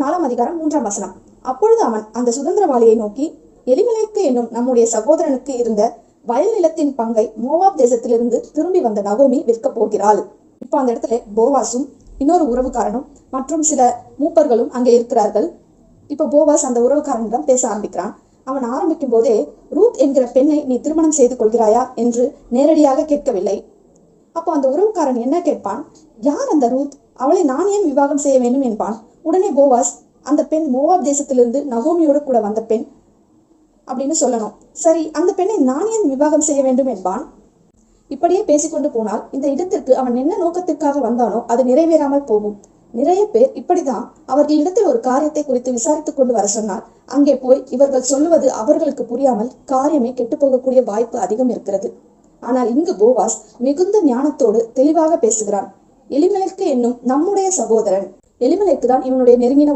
4:3 அப்பொழுது அவன் அந்த சுதந்திரவாளியை நோக்கி, எலிமெலேக்கு என்னும் நம்முடைய சகோதரனுக்கு இருந்த வயல் நிலத்தின் பங்கை மோவாப் தேசத்திலிருந்து திரும்பி வந்த நகோமி விற்க போகிறாள். இப்போ அந்த இடத்துல போவாஸும் இன்னொரு உறவுக்காரனும் மற்றும் சில மூப்பர்களும் அங்கே இருக்கிறார்கள். இப்போ போவாஸ் அந்த உறவுக்காரனிடம் பேச ஆரம்பிக்கிறான். அவன் ஆரம்பிக்கும் போதே, ரூத் என்கிற பெண்ணை நீ திருமணம் செய்து கொள்கிறாயா என்று நேரடியாக கேட்கவில்லை. அப்போ அந்த உறவுக்காரன் என்ன கேட்பான், யார் அந்த ரூத், அவளை நான் ஏன் விவாகம் செய்ய வேண்டும் என்பான். உடனே போவாஸ், அந்த பெண் மோவாப் தேசத்திலிருந்து நகோமியோடு கூட வந்த பெண் அப்படின்னு சொல்லணும். சரி, அந்த பெண்ணை நான் ஏன் விவாகம் செய்ய வேண்டும் என்பான். இப்படியே பேசிக்கொண்டு போனால் இந்த இடத்திற்கு அவன் என்ன நோக்கத்திற்காக வந்தானோ அது நிறைவேறாமல் போகும். நிறைய பேர் இப்படிதான் அவர்களிடத்தில் ஒரு காரியத்தை குறித்து விசாரித்துக் கொண்டு வர சொன்னால் அங்கே போய் இவர்கள் சொல்லுவது அவர்களுக்கு புரியாமல் காரியமே கெட்டு போகக்கூடிய வாய்ப்பு அதிகம் இருக்கிறது. ஆனால் இங்கு போவாஸ் மிகுந்த ஞானத்தோடு தெளிவாக பேசுகிறான். எலிமெலேக்கு என்னும் நம்முடைய சகோதரன். எலிமெலேக்கு தான் இவனுடைய நெருங்கின